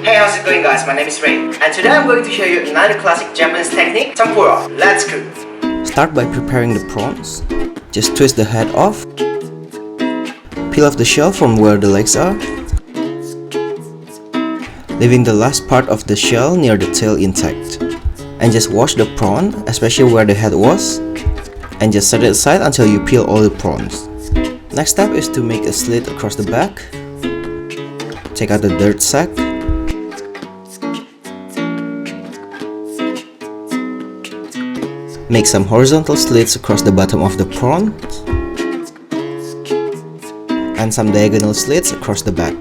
Hey, how's it going guys? My name is Ray and today I'm going to show you another classic Japanese technique, tempura. Let's go! Start by preparing the prawns. Just twist the head off. Peel off the shell from where the legs are, leaving the last part of the shell near the tail intact. And just wash the prawn, especially where the head was, and just set it aside until you peel all the prawns. Next step is to make a slit across the back. Take out the dirt sack. Make some horizontal slits across the bottom of the prawn and some diagonal slits across the back.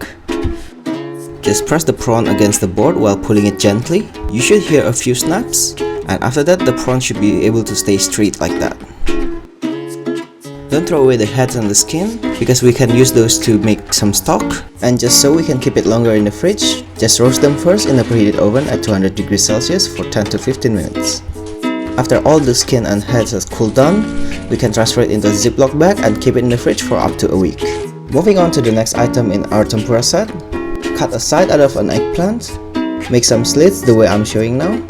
Just press the prawn against the board while pulling it gently. You should hear a few snaps, and after that the prawn should be able to stay straight like that. Don't throw away the heads and the skin, because we can use those to make some stock. And just so we can keep it longer in the fridge, just roast them first in a preheated oven at 200 degrees Celsius for 10 to 15 minutes. After all the skin and heads has cooled down, we can transfer it into a Ziploc bag and keep it in the fridge for up to a week. Moving on to the next item in our tempura set. Cut a side out of an eggplant. Make some slits the way I'm showing now.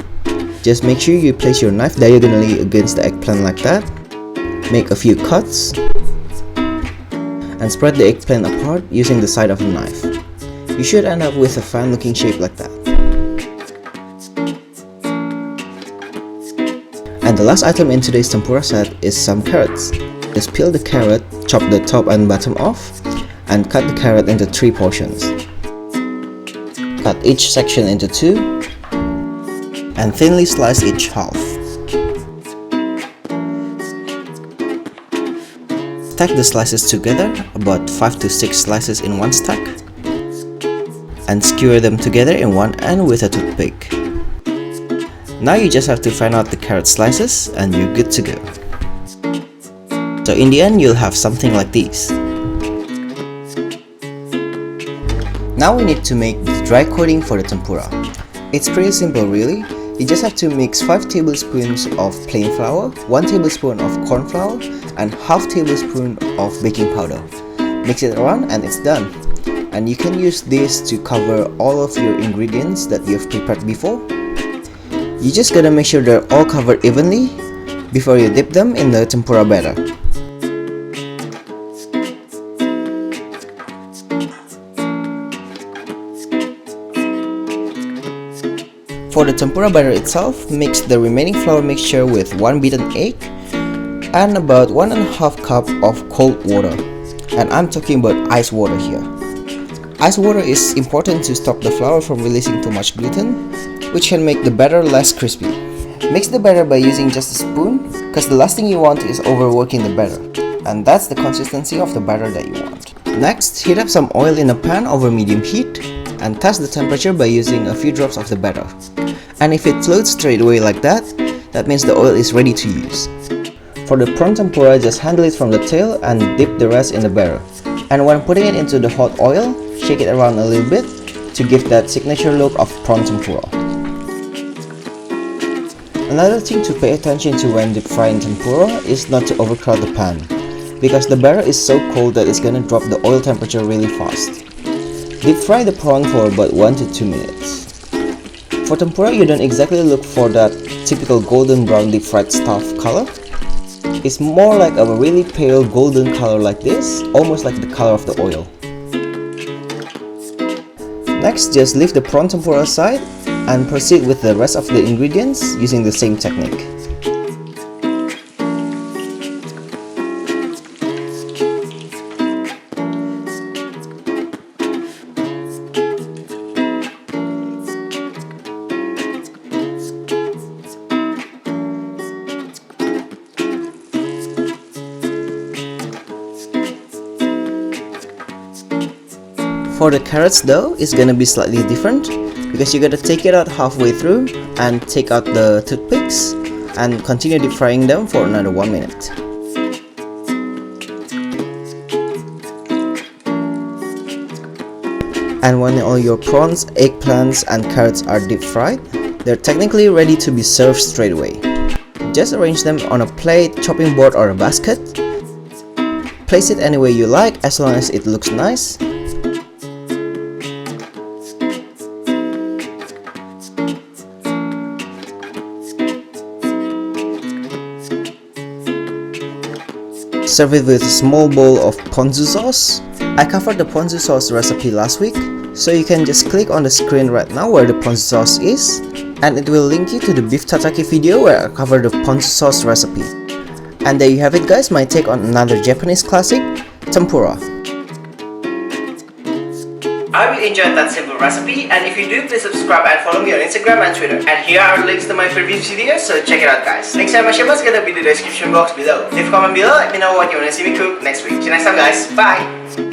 Just make sure you place your knife diagonally against the eggplant like that. Make a few cuts and spread the eggplant apart using the side of the knife. You should end up with a fine looking shape like that. And the last item in today's tempura set is some carrots. Just peel the carrot, chop the top and bottom off, and cut the carrot into 3 portions. Cut each section into 2 and thinly slice each half. Stack the slices together, about 5 to 6 slices in one stack, and skewer them together in one end with a toothpick. Now you just have to fan out the carrot slices and you're good to go. So in the end you'll have something like these. Now we need to make the dry coating for the tempura. It's pretty simple really. You just have to mix 5 tablespoons of plain flour, 1 tablespoon of corn flour, and half tablespoon of baking powder. Mix it around and it's done. And you can use this to cover all of your ingredients that you've prepared before. You just gotta make sure they're all covered evenly before you dip them in the tempura batter. For the tempura batter itself, mix the remaining flour mixture with 1 beaten egg and about 1.5 cup of cold water. And I'm talking about ice water here. Ice water is important to stop the flour from releasing too much gluten, which can make the batter less crispy. Mix the batter by using just a spoon, because the last thing you want is overworking the batter. And that's the consistency of the batter that you want. Next, heat up some oil in a pan over medium heat and test the temperature by using a few drops of the batter. And if it floats straight away like that, that means the oil is ready to use. For the prawn tempura, just handle it from the tail and dip the rest in the batter. And when putting it into the hot oil, shake it around a little bit to give that signature look of prawn tempura. Another thing to pay attention to when deep frying tempura is not to overcrowd the pan, because the batter is so cold that it's gonna drop the oil temperature really fast. Deep fry the prawn for about 1 to 2 minutes. For tempura, you don't exactly look for that typical golden brown deep fried stuff color. It's more like a really pale golden color like this, almost like the color of the oil. Next, just leave the prawn tempura aside and proceed with the rest of the ingredients using the same technique. For the carrots though, it's gonna be slightly different, because you gotta take it out halfway through and take out the toothpicks and continue deep frying them for another 1 minute. And when all your prawns, eggplants and carrots are deep fried, they're technically ready to be served straight away. Just arrange them on a plate, chopping board or a basket. Place it any way you like as long as it looks nice. serve it with a small bowl of PONZU sauce. I covered the PONZU sauce recipe last week, so you can just click on the screen right now where the PONZU sauce is, and it will link you to the beef tataki video where I cover the PONZU sauce recipe. And there you have it guys, my take on another Japanese classic, tempura. I really enjoyed that simple recipe, and if you do, please subscribe and follow me on Instagram and Twitter. And here are links to my previous videos, so check it out guys. Links and my shop is gonna be in the description box below. Leave a comment below, let me know what you wanna see me cook next week. See you next time guys, bye!